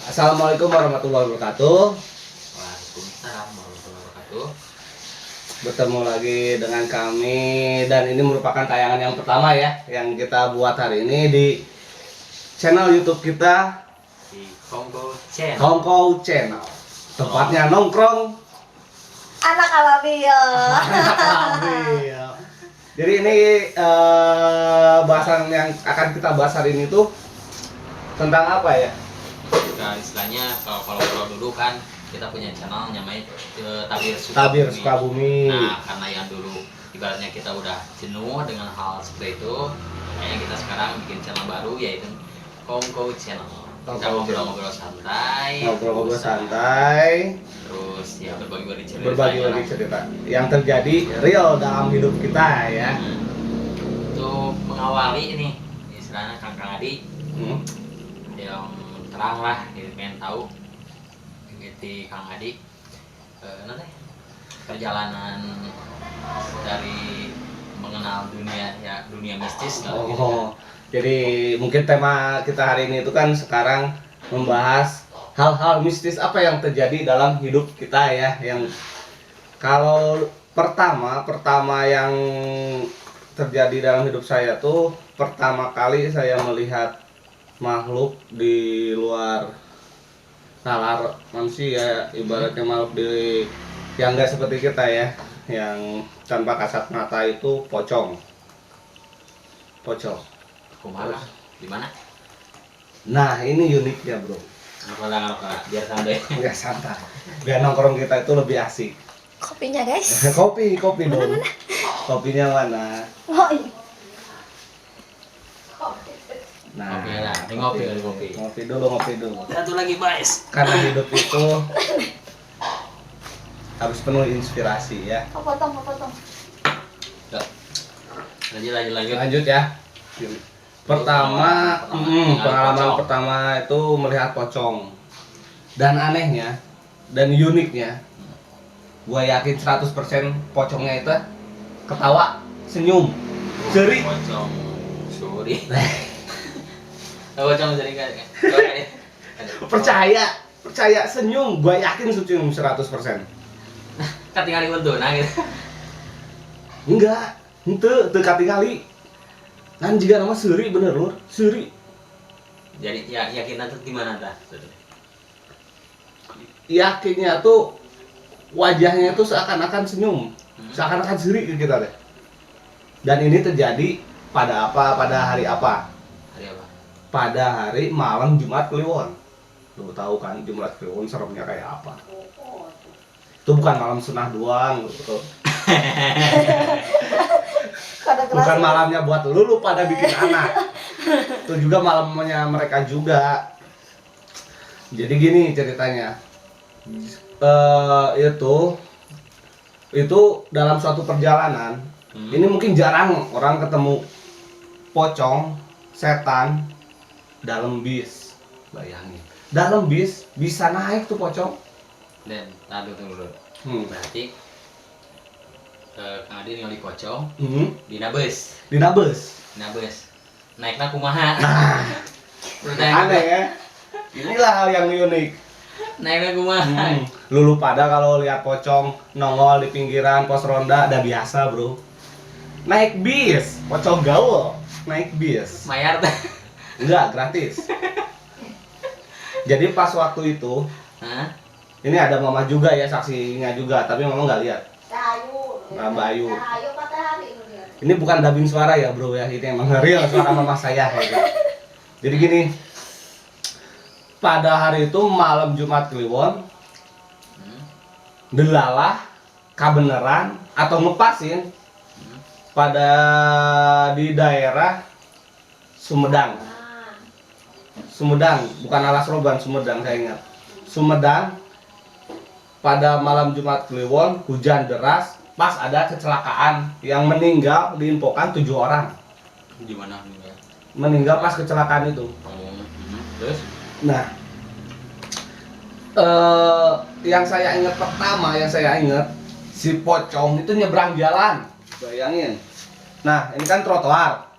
Assalamualaikum warahmatullahi wabarakatuh. Waalaikumsalam warahmatullahi wabarakatuh. Bertemu lagi dengan kami dan ini merupakan tayangan yang pertama ya yang kita buat hari ini di channel YouTube kita Di Kongo Channel. Hongkong Channel. Tepatnya nongkrong Anak Alabil. Alhamdulillah. Jadi ini bahasan yang akan kita bahas hari ini tuh tentang apa ya? Nah, istilahnya kalau dulu kan kita punya channel namanya Tabir Tabir Sukabumi. Sukabumi. Nah, karena yang dulu ibaratnya kita udah jenuh dengan hal seperti itu, makanya kita sekarang bikin channel baru yaitu Kongo Channel. Kita ngobrol-ngobrol santai, Ngobrol-ngobrol santai, terus ya berbagi cerita. berbagi cerita yang terjadi real dalam hidup kita ya. Untuk mengawali ini istilahnya Kang Adi Hmm. yang terang lah, gitu, pengen tahu gitu Kang Adi nanti perjalanan dari mengenal dunia mistis nggak gitu kan? Oh, jadi mungkin tema kita hari ini itu kan sekarang membahas hal-hal mistis apa yang terjadi dalam hidup kita ya. Yang kalau pertama yang terjadi dalam hidup saya tuh pertama kali saya melihat makhluk di luar nalar manusia, ibaratnya makhluk di yang enggak seperti kita ya, yang tanpa kasat mata itu pocong. Kumaha di mana? Nah ini uniknya bro, Nggak biar santai. nggak santai. Biar nongkrong kita itu lebih asik. Kopinya guys. kopi dong. Kopinya mana? Oh, iya. Nah, Kopi lah, ini ngopi. Ngopi dulu. Satu lagi guys. Karena hidup itu harus penuh inspirasi ya. Mau potong. Lanjut. Lanjut ya. Pertama, pengalaman pertama itu melihat pocong. Dan anehnya dan uniknya, gua yakin 100% pocongnya itu ketawa, senyum, cerik. Pocong suri. Pocong suri kan? Percaya senyum, gua yakin senyum 100%. Kan tinggal dibentuk nah gitu. Enggak, teu katingali. Kan jika nama seuri bener lur, seuri. Jadi ya yakinan tuh gimana tah? Yakinnya tuh wajahnya tuh seakan-akan senyum, seakan-akan seuri ke kita deh. Dan ini terjadi pada hari apa? Hari apa? Pada hari malam Jumat Kliwon. Lu tahu kan Jumat Kliwon seremnya kayak apa? Itu bukan malam sunah doang gitu. Bukan malamnya buat lu pada bikin anak. Itu juga malamnya mereka juga. Jadi gini ceritanya. Itu dalam suatu perjalanan. Ini mungkin jarang orang ketemu pocong, setan dalam bis. Bayangin. Dalam bis bisa naik tuh pocong. Dan tunggu dulu. Berarti Kang Adi ningali pocong di nabes. Dina bus. Naikna kumaha? Aneh ya. Inilah hal yang unik. Naikna kumaha? Lulu pada kalau lihat pocong nongol di pinggiran pos ronda udah biasa bro. Naik bis, pocong gaul, naik bis. Mayar teh. Enggak, gratis. Jadi pas waktu itu, Hah? ini ada mama juga ya saksinya juga, tapi mama nggak lihat. Nah, Mbak Ayu. Ini bukan dubbing suara ya bro ya, ini emang real suara mama saya ya. Jadi gini, pada hari itu malam Jumat Kliwon, delalah, kabeneran atau ngepasin pada di daerah Sumedang, bukan Alas Roban, Sumedang saya ingat. Sumedang pada malam Jumat Kliwon hujan deras. Pas ada kecelakaan yang meninggal diinfokan 7 orang. Di mana meninggal? Meninggal pas kecelakaan itu. Terus? Nah, yang saya ingat pertama si pocong itu nyebrang jalan. Bayangin. Nah, ini kan trotoar.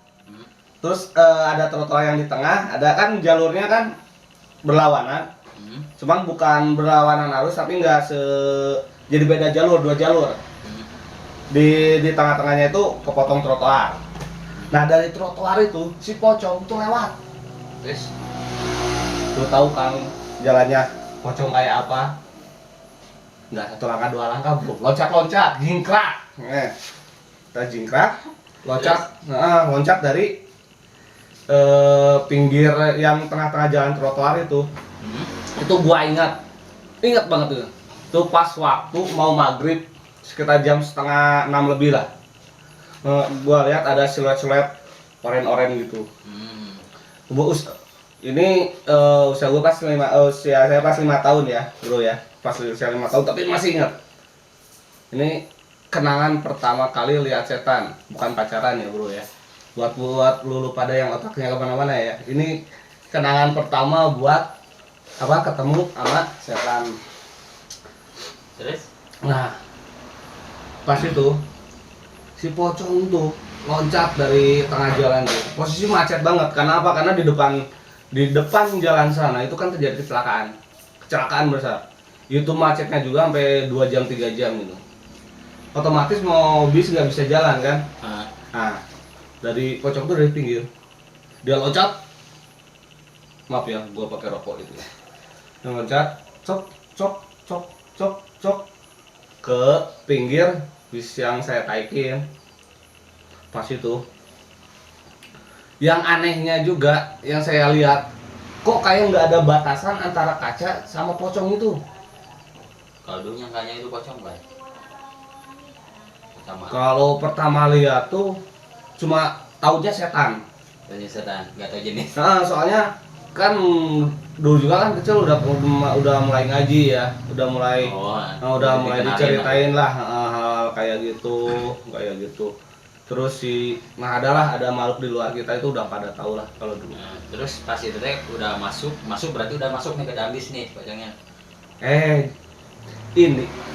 Terus ada trotoar yang di tengah, ada kan jalurnya kan berlawanan. cuman bukan berlawanan arus tapi jadi beda jalur, 2 jalur. Di tengah-tengahnya itu kepotong trotoar. Nah dari trotoar itu si pocong itu lewat. Terus Lu tahu kan jalannya pocong kayak apa? Nggak 1 langkah 2 langkah bro, loncat jingkrak. Kita jingkrak, loncat dari pinggir yang tengah-tengah jalan trotoar itu. Itu gua ingat banget tuh. Itu pas waktu mau maghrib sekitar jam setengah 6 lebih lah. Gua lihat ada siluet oren-oren gitu. Ini usia gua pas saya pas 5 tahun ya bro ya, pas usia 5 tahun tapi masih ingat. Ini kenangan pertama kali lihat setan, bukan pacaran ya bro ya. Buat lu pada yang otaknya kemana-mana ya. Ini kenangan pertama buat ketemu sama setan. terus Nah, pas itu si pocong tuh loncat dari tengah jalan tuh. Posisi macet banget. Karena apa? Karena di depan jalan sana itu kan terjadi kecelakaan besar. Itu macetnya juga sampai 2 jam 3 jam gitu. Otomatis mau bis nggak bisa jalan kan? Nah, dari pocong tuh dari pinggir dia loncat. Maaf ya, gua pakai rokok itu. Dia loncat, cok ke pinggir bis yang saya taikin. Pas itu yang anehnya juga yang saya lihat, kok kayak nggak ada batasan antara kaca sama pocong itu. kalau dulu nyangkanya itu pocong kan? Sama Kalau pertama lihat tuh cuma taunya setan. jenis setan, nggak tahu jenis. Nah, soalnya kan dulu juga kan kecil udah mulai ngaji ya, udah mulai udah mulai diceritain lah hal kayak gitu. Terus ada makhluk di luar kita itu udah pada tahu lah kalau dulu. Terus pas itu teh udah masuk berarti udah masuk nih ke dalam bis nih pocongnya.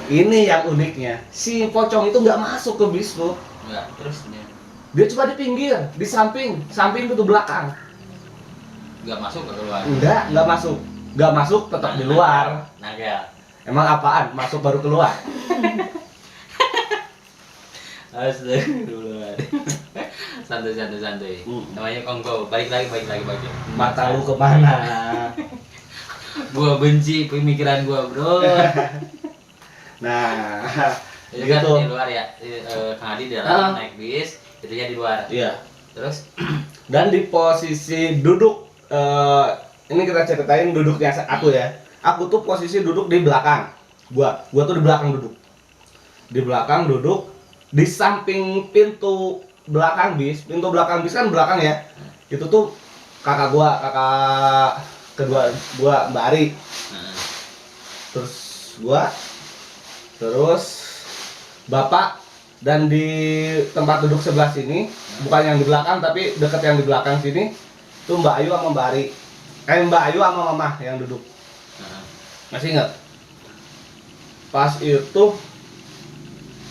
Ini yang uniknya, si pocong itu nggak masuk ke bis tuh. Enggak, terus Dia cuma di pinggir, di samping itu belakang. nggak masuk ke keluar. Nggak masuk, tetap di luar. Naga. Emang apaan? Masuk baru keluar. Astagfirullah. Santai. Namanya kongko. Balik lagi. Mata lu kemana? Gua benci pemikiran gua, bro. Nah, Itu kan gitu. di luar ya. Kang Adi di dalam naik bis, itunya di luar. Iya. Terus Dan di posisi duduk, ini kita ceritain duduknya aku ya. Aku tuh posisi duduk di belakang. Gua tuh di belakang duduk. Di belakang duduk di samping pintu belakang bis. Pintu belakang bis kan belakang ya. Itu tuh kakak kedua gua, Mbak Ari. Terus bapak, dan di tempat duduk sebelah sini, bukan yang di belakang tapi deket yang di belakang sini, tuh Mbak Ayu sama Mbak Ari. Mbak Ayu sama Mama yang duduk. Masih ingat? Pas itu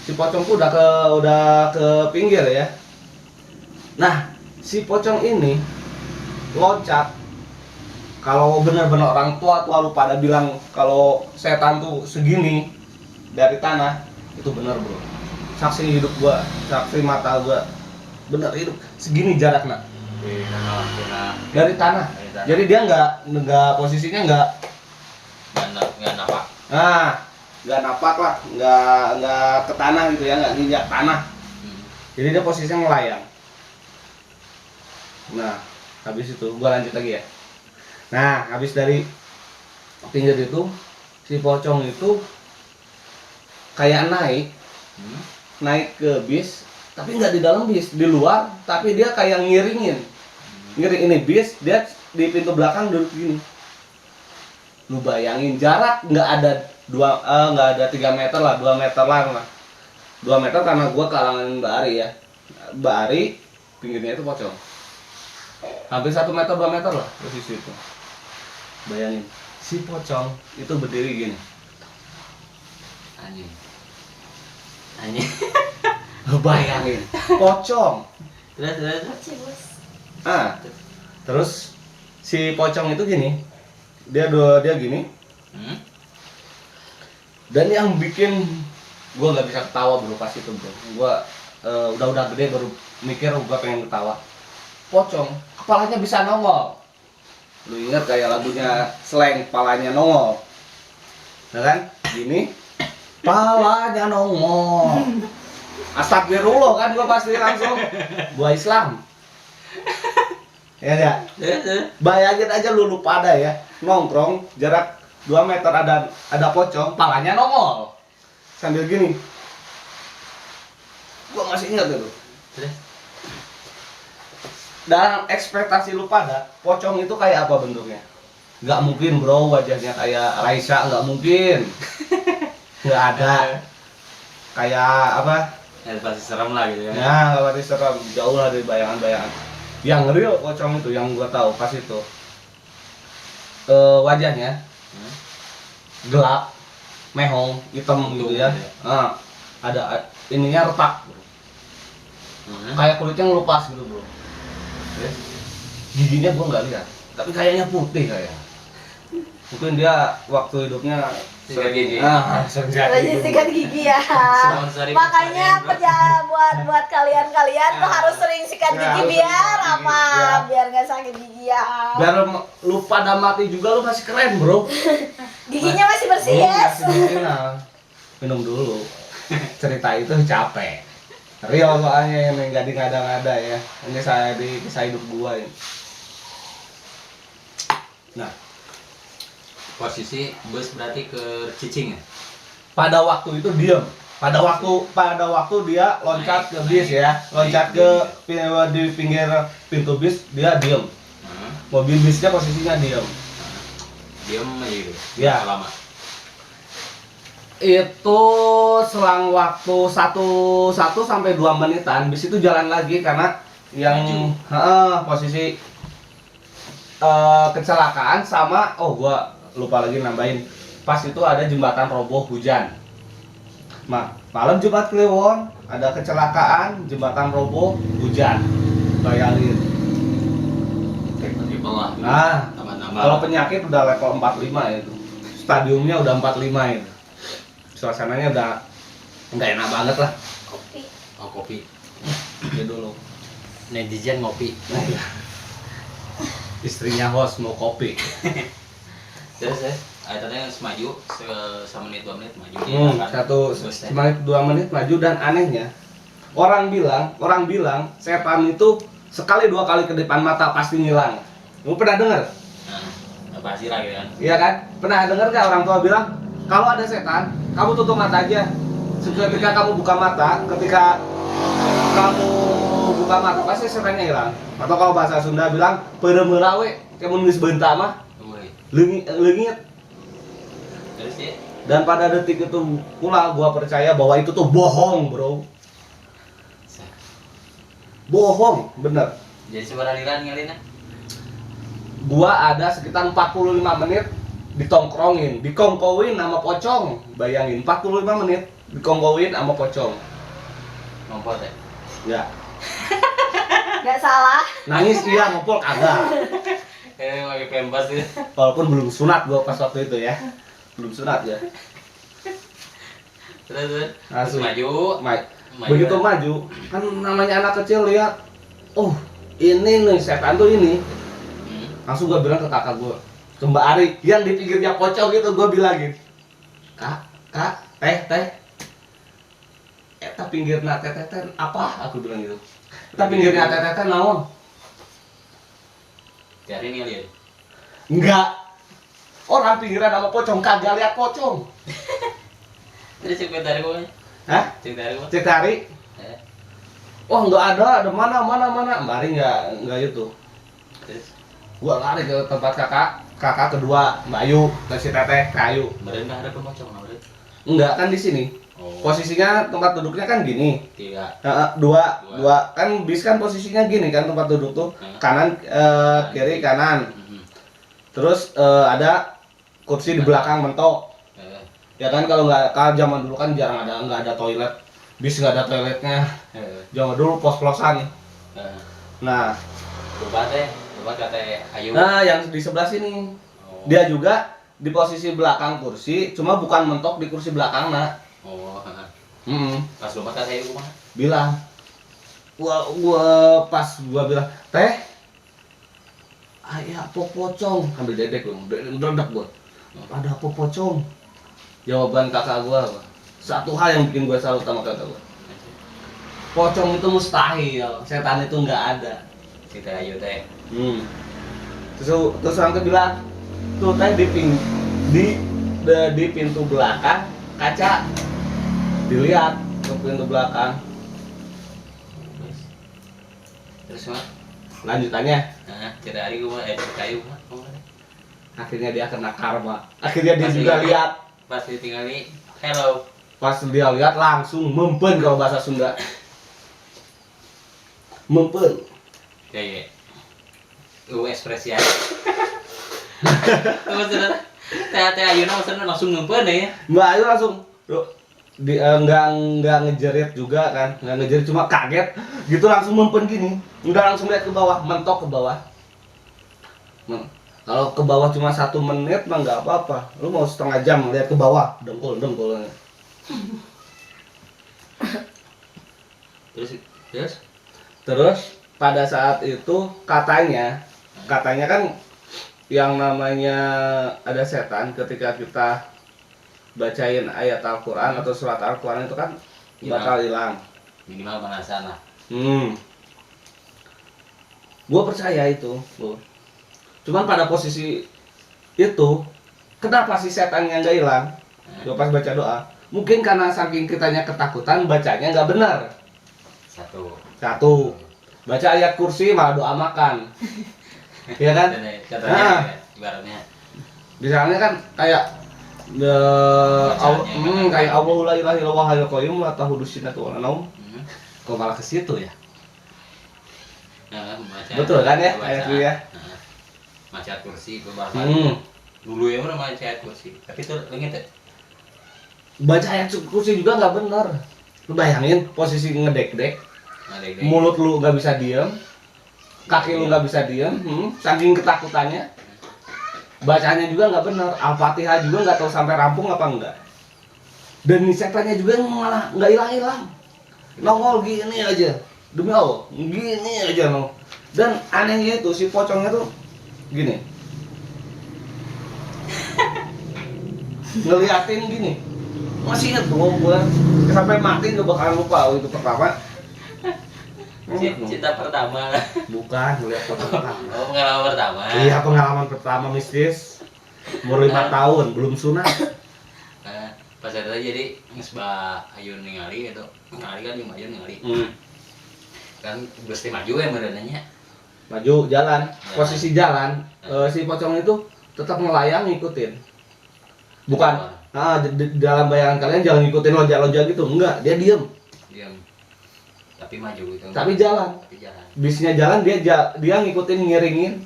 si pocong tuh udah ke pinggir ya. Nah, si pocong ini loncat. Kalau benar-benar orang tua lu pada bilang kalau setan tuh segini dari tanah, itu benar bro. Saksi hidup gua, saksi mata gua, bener hidup segini jaraknya dari tanah. Jadi dia nggak posisinya nggak napak. Nah, nggak napak lah, nggak ke tanah gitu ya, nggak nginjak tanah. Jadi dia posisinya melayang. Nah, habis itu gua lanjut lagi ya. Nah, habis dari pinggir itu si pocong itu kayak naik ke bis, tapi nggak di dalam bis, di luar, tapi dia kayak ngiring ini bis, dia di pintu belakang duduk gini. Lu bayangin jarak nggak ada 3 meter lah, 2 meter lah. 2 meter karena gua kalangan Mbak Ari ya. Mbak Ari pinggirnya itu pocong. Hampir 1 meter 2 meter lah posisi itu. Bayangin, si pocong itu berdiri gini. Anjing. Bayangin, pocong. Terus. Cibus. Terus si pocong itu gini. dia gini. Hmm? Dan yang bikin gua nggak bisa ketawa bro pas itu bro. Gua udah gede baru mikir gua pengen ketawa. Pocong, kepalanya bisa nongol. Lu ingat kayak lagunya Slang, kepalanya nongol. Nah kan, gini, kepalanya nongol. Astagfirullah kan gua pasti langsung, gua Islam. Ya enggak? Bayangin aja lu pada ya, nongkrong jarak 2 meter ada pocong, palanya nongol. Sambil gini. Gua masih ingat itu. Terus? Dan ekspektasi lu pada, pocong itu kayak apa bentuknya? Nggak mungkin bro, wajahnya kayak Raisa, nggak mungkin. Nggak ada. Kayak apa? Ya pasti serem lah gitu ya. Nah, nggak pasti serem, jauh lah dari bayangan-bayangan. Yang real pocong itu, yang gua tahu pas itu. Wajahnya Hmm? gelap, mehong, hitam gitu ya. Nah, ada ininya retak, bro. Hmm? Kayak kulitnya ngelupas gitu bro. Yes. Giginya gua nggak lihat, tapi kayaknya putih kayak. Mungkin dia waktu hidupnya Sikat gigi. sering Lagi sikat gigi ya. Sponsori Makanya pencarian, bro. buat kalian tuh harus sering sikat Ya, gigi harus biar sering sikat gigi, apa? ya. Biar nggak sakit gigi ya. Biar lu pada mati juga lu masih keren bro. Giginya masih bersih Belum yes. masih original. Minum dulu. Cerita itu capek. Real soalnya yang nggak ngada-ngada ya. Ini saya di kisah hidup gua ini. Nah, Posisi bus berarti ke Cicing ya? pada waktu itu diem. Pada waktu dia loncat ke bis ya, loncat ke di pinggir pintu bis dia diem. Hmm? Mobil bisnya posisinya diem. Diem aja gitu. Ya. Berapa lama? Itu selang waktu 1 sampai 2 menitan bis itu jalan lagi karena yang posisi kecelakaan sama gua lupa lagi nambahin, pas itu ada jembatan roboh hujan. Malam Jumat Kliwon ada kecelakaan jembatan roboh hujan. Bayangin. Triple lah. Nah, Tambah-tambah. kalau penyakit udah level 45 ya itu. Stadiumnya udah 45 itu. Suasananya udah enak banget lah. Kopi. Oh, kopi. Ya dulu. Netizen ngopi. Istrinya host mau kopi. Terus ya, tadi yang semaju semenit 2 menit maju dia kan. Busnya. Cuma 2 menit maju dan anehnya orang bilang setan itu sekali 2 kali ke depan mata pasti ngilang. Lu pernah dengar? Nah, pasti lah gitu kan. Iya kan? Pernah dengar nggak orang tua bilang kalau ada setan, kamu tutup mata aja. Ketika kamu buka mata, pasti setannya hilang. Atau kalau bahasa Sunda bilang pereumerawe, kamu nulis benta mah Woi. leungit. Terus ya, Dan pada detik itu pula gua percaya bahwa itu tuh bohong, bro. Bohong, bener. jadi seberapa aliran ngalinnya? Gua ada sekitar 45 menit dikongkowin sama pocong. Bayangin 45 menit dikongkowin sama pocong. Ngompor ya? Ya, Nggak salah. nangis iya, ngompol kagak. Pakai pempas gitu. Walaupun belum sunat gua pas waktu itu ya. Belum sunat ya. Terus Asli. maju. Begitu maju, kan namanya anak kecil lihat, oh ini nih setan tuh ini. Hmm. Langsung gua bilang ke kakak gua, ke Mbak Ari yang di pinggirnya pocong gitu, gua bilangin, kak, teh, eta pinggirna teh apa? Aku bilang gitu. Eta pinggirnya teh naon? Cari nih lihat. Enggak. Orang pinggiran sama pocong kagak lihat pocong. Terus cek dari gue. Hah? Cek dari gue. Cek Ari. Oh enggak ada mana. Mbak Ari enggak itu. Terus Gua lari ke tempat kakak kedua Mbak Ayu, ke si Teteh, ke Ayu. badan nggak ada pemocong nggak ada. Enggak kan di sini. Oh. Posisinya tempat duduknya kan gini. Tiga. Dua kan bis kan posisinya gini kan tempat duduk tuh kanan kiri kanan. Terus ada kursi di belakang mentok. Ya kan kalau zaman dulu kan jarang nggak ada toilet. Bis nggak ada toiletnya. Zaman dulu pos-posan. Nah, Coba kata Ayu. nah yang di sebelah sini. Oh. Dia juga di posisi belakang kursi, cuma bukan mentok di kursi belakang nak. Oh, heeh. Pas lompat kan saya kumaha? Bilang, gua pas gua bilang, teh, ayah apa pocong? Ambil dedek gua, meledak gua. Ada apa pocong? Jawaban kakak gua, satu hal yang bikin gua salut sama kakak gua. Pocong itu mustahil, setan itu nggak ada. Kita ayo teh. Terus orang tuh bilang, tuh teh di pintu belakang kaca, dilihat ke pintu belakang. Terus mah? Lanjutannya, Nah, cerita hari gua cerita kayu mah. akhirnya dia kena karma. Akhirnya dia Pas juga lihat. lihat. Pas ditinggali, hello. Pas dia lihat langsung mempen kalau bahasa Sunda. Mempen. Ya. Lu ekspresi aja. Terus saudara. Teh ayeuna maksudnya langsung ngeupeun ya. Mbak Ayu langsung nggak ngejerit juga kan, nggak ngejerit, cuma kaget gitu langsung mempen gini, nggak langsung lihat ke bawah, mentok ke bawah. Kalau ke bawah cuma 1 menit mah nggak apa-apa, lu mau setengah jam lihat ke bawah, dengkul. Terus pada saat itu katanya kan yang namanya ada setan ketika kita bacain ayat Al-Quran atau surat Al-Quran itu kan bakal hilang. Minimal panasan lah. Gue percaya itu, Bu. Cuman pada posisi itu, kenapa si setannya nggak hilang? Gue pas baca doa, mungkin karena saking kitanya ketakutan bacanya nggak benar. Satu, baca ayat kursi malah doa makan, ya kan? Contohnya, ibaratnya. Misalnya kan kayak kayak Allahu la ilaha illallah hayyul qayyum la ta'khudhuhu sinatun wa la naum. Kok malah ke situ ya? Betul kan ya ayat itu ya? Maca kursi beberapa. Dulu ya mana maca ayat kursi. Tapi itu inget ya? Baca ayat kursi juga nggak bener. Lu bayangin posisi ngedek-dek, mulut lu nggak bisa diem, kaki lu nggak bisa diem, saking ketakutannya. Bacanya juga nggak bener, Al-Fatihah juga nggak tahu sampai rampung apa enggak. Dan nih setannya juga malah nggak hilang-hilang, nongol gini aja, demi Allah, gini aja nongol. Dan anehnya itu si pocongnya tuh gini, ngeliatin gini, masih inget dong gue sampai mati nggak bakalan lupa itu pertama. Cinta pertama. Bukan, ngeliat pertama. Oh, pengalaman pertama. Iya, pengalaman pertama mistis. Umur 5 tahun, belum sunat. Pas itu jadi geus ayun ningali gitu. Ningali kan jeung ayun ningali. Kan geus teh maju ya merenanya. Maju jalan, posisi jalan, si pocong itu tetap ngelayang ngikutin. Bukan, dalam bayangan kalian jangan ngikutin lonjak-lonjak gitu, enggak, dia diem. Tapi maju gitu. Tapi jalan. Bisnya jalan, dia ngikutin, ngiringin.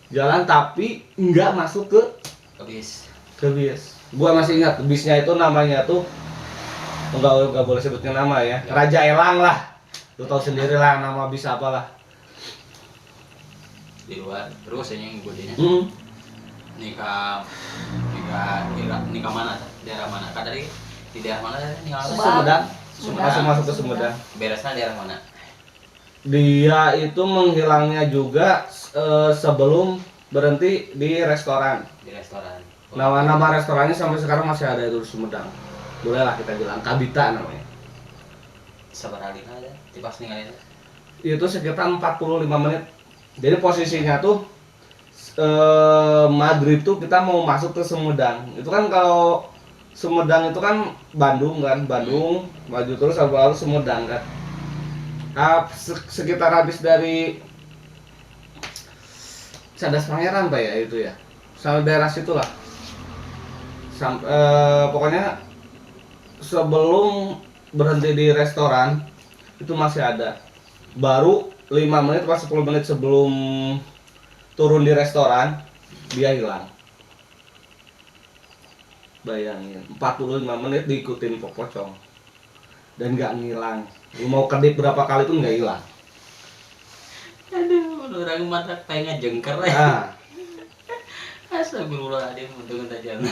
Jalan tapi enggak masuk ke bis. Gua masih ingat bisnya itu namanya tuh enggak boleh sebutnya nama ya. Raja Elang lah. Lu tahu sendiri lah nama bis apalah. Di luar terus yang ngikutinnya. Nikah mana? Daerah mana? Kan tadi di daerah mana tadi? Sumedang. Masuk ke Sumedang. Beresnya daerah mana? Dia itu menghilangnya juga sebelum berhenti di restoran. Di restoran. Nama restorannya sampai sekarang masih ada itu di Sumedang. Bolehlah kita bilang Kabita namanya. Sabar alina ada di pas ninggalin. Itu sekitar 45 menit. Jadi posisinya tuh maghrib tuh kita mau masuk ke Sumedang. Itu kan kalau Sumedang itu kan Bandung kan, maju terus lalu Sumedang kan. Sekitar habis dari Cadas Pangeran Pak ya itu ya. Sampai daerah situlah. Pokoknya sebelum berhenti di restoran itu masih ada. Baru 5 menit atau 10 menit sebelum turun di restoran dia hilang. Bayangin 45 menit diikutin pocong dan nggak ngilang. Lu mau kedip berapa kali tuh nggak hilang. Aduh, orang mata pengen jengker ya. Nah, Astagfirullahaladzim, untung aja. Jangan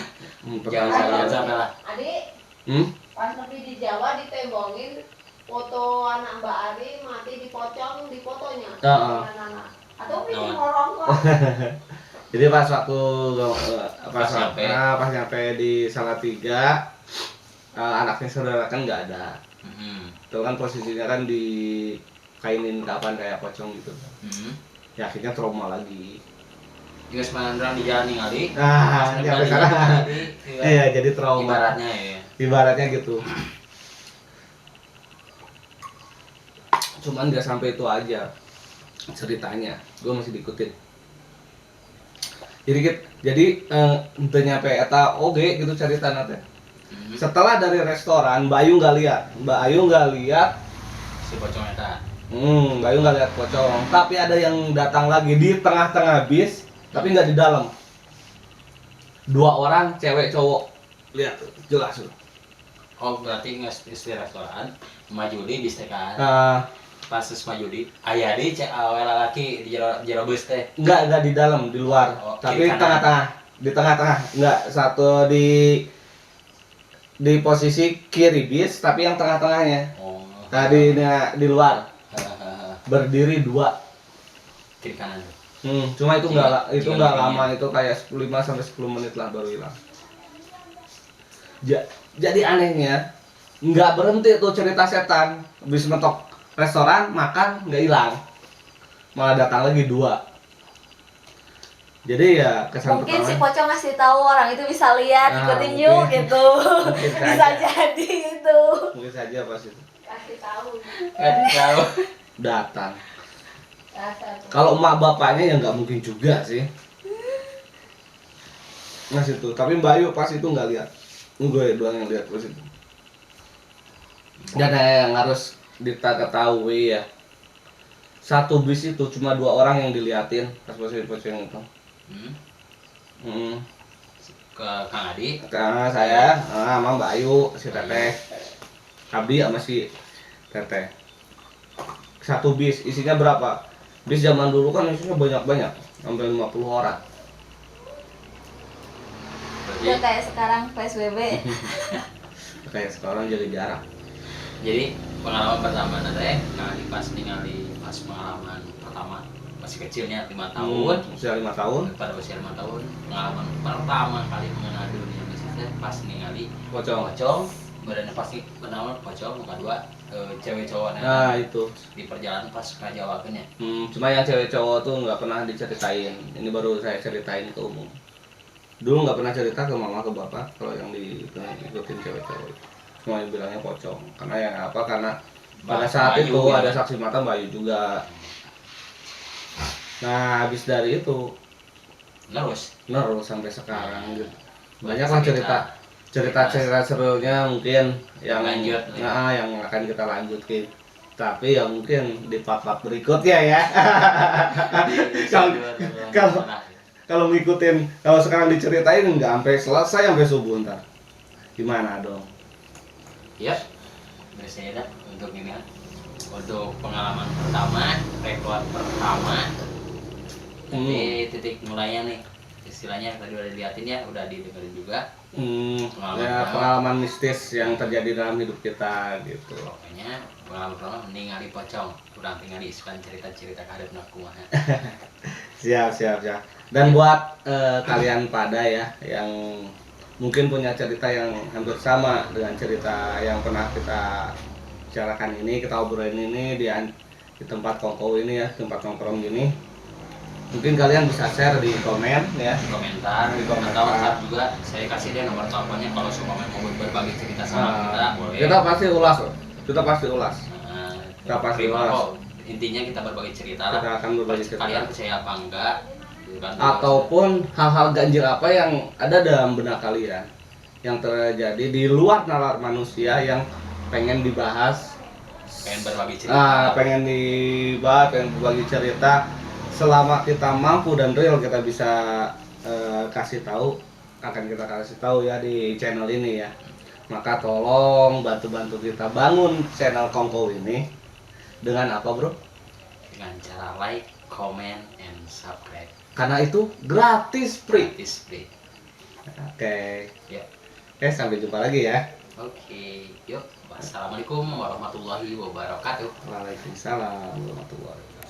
pertanyaan. sampai lah. Adik, Hmm? pas nepi di Jawa ditembongin foto anak Mbak Ari mati dipocong di fotonya. Heeh. Anak-anak. Atau bikin Naon? horor kok. Jadi pas waktu pas Pas nyampe di Salatiga, anaknya saudara kan nggak ada. Itu kan posisinya kan di kainin kapan kayak pocong gitu. Ya akhirnya trauma lagi. Juga semangat di jalan ningali. Nah, sampai sekarang. Iya, jadi trauma. Ibaratnya ya. Ibaratnya gitu. Cuman nggak sampai itu aja ceritanya. Gue masih diikutin. Jadi ente nyampe eta oge gitu cerita nanti. Setelah dari restoran, Mbak Ayu nggak lihat Si pocong eta. Mbak Ayu nggak lihat pocong. Tapi ada yang datang lagi di tengah-tengah bis, tapi nggak di dalam. 2 orang, cewek cowok. Lihat tuh, jelas tuh. Oh berarti nggak istri restoran, maju di bis teh kan. Pas maju di, ayah di cek awal laki di jero bus teh. Nggak di dalam, di luar. Oh, Tapi kiri kanan. tengah-tengah, di tengah-tengah. Nggak satu di posisi kiri bis, tapi yang tengah-tengahnya. Oh. Tadinya di luar, berdiri 2. Kiri kanan. Cuma itu nggak Jika lama, itu kayak 5 sampai 10 menit lah baru hilang. Jadi anehnya nggak berhenti tuh cerita setan. Habis mentok restoran makan nggak hilang, malah datang lagi 2. Jadi ya kesan Mungkin si pertama. pocong ngasih tahu orang itu bisa lihat, Nah, ikutin mungkin. yuk gitu. Mungkin Bisa saja. jadi itu. Mungkin saja pas itu Kasih tahu. Kasih tahu. datang. Dasar. Kalau emak bapaknya ya nggak mungkin juga sih. Nah situ, tapi Mbak Ayu pas itu nggak lihat. Gue doang yang lihat pas itu. Dan yang harus ketahui ya, satu bis itu cuma 2 orang yang diliatin pas posisi pocong itu. Ke Kang Adi. Karena saya sama Mbak Ayu, si Teteh, Abdi sama si Teteh. Satu bis isinya berapa? Bis zaman dulu kan isinya banyak-banyak, sampai 50 orang. Udah Berarti, kayak sekarang PSBB. Kayak sekarang jadi jarang. jadi pengalaman pertama teh Kang Adi pas ningali pas pengalaman pertama masih kecilnya 5 tahun. Usia 5 tahun. Pada usia 5 tahun pengalaman pertama kali mengenal dunia bisnisnya pas ningali Pocong. badannya pasti benar pocong, kedua cewek cowoknya Nah itu. di perjalanan pas ke Jawa kan ya. Cuma yang cewek cowok tuh nggak pernah diceritain. Ini baru saya ceritain ke umum. Dulu nggak pernah cerita ke mama ke bapak kalau yang diikutin cewek cowok. Cuma yang bilangnya pocong. Karena yang apa? Karena pada saat Bayu, itu ya. ada saksi mata Bayu juga. Nah habis dari itu Terus terus sampai sekarang gitu. Banyak lah cerita serunya mungkin yang Lanjut, yang akan kita lanjutin. Tapi ya mungkin di part-part berikutnya ya. Kalau- Kalau ngikutin, kalau sekarang diceritain nggak sampai selesai sampai subuh ntar. Gimana dong? ya dari saya dah untuk ini kan. Untuk pengalaman pertama, rekor pertama. Jadi titik mulainya nih, istilahnya tadi udah dilihatin ya, udah didengerin juga. Pengalaman mistis yang terjadi dalam hidup kita gitu. Pokoknya pengalaman pertama ningali pocong, kurang tinggal diisukan cerita-cerita kaharep kumaha. Siap. Dan buat kalian pada ya yang mungkin punya cerita yang hampir sama dengan cerita yang pernah kita bicarakan ini, kita obrolin ini di tempat kongko ini ya, tempat nongkrong gini. Mungkin kalian bisa share di komen ya. Komentar, Di komentar. atau WhatsApp juga saya kasih deh nomor teleponnya kalau suka mau berbagi cerita sama kita boleh. Kita pasti ulas loh. Kita pasti ulas. Nah, Kita pasti prima ulas. kok. Intinya kita berbagi cerita lah. Kita akan berbagi cerita. Kalian percaya apa enggak? Gitu kan. Ataupun hal-hal ganjil apa yang ada dalam benak kalian yang terjadi di luar nalar manusia yang pengen dibahas, pengen berbagi cerita. pengen berbagi cerita. Selama kita mampu dan real kita bisa kasih tahu, akan kita kasih tahu ya di channel ini ya. Maka tolong bantu kita bangun channel Kongko ini dengan apa bro? Dengan cara like, comment, and subscribe. Karena itu gratis, Pri. Gratis, free. Oke. Ya. Oke, sampai jumpa lagi ya. Oke, yuk. Wassalamualaikum warahmatullahi wabarakatuh. Waalaikumsalam warahmatullahi wabarakatuh.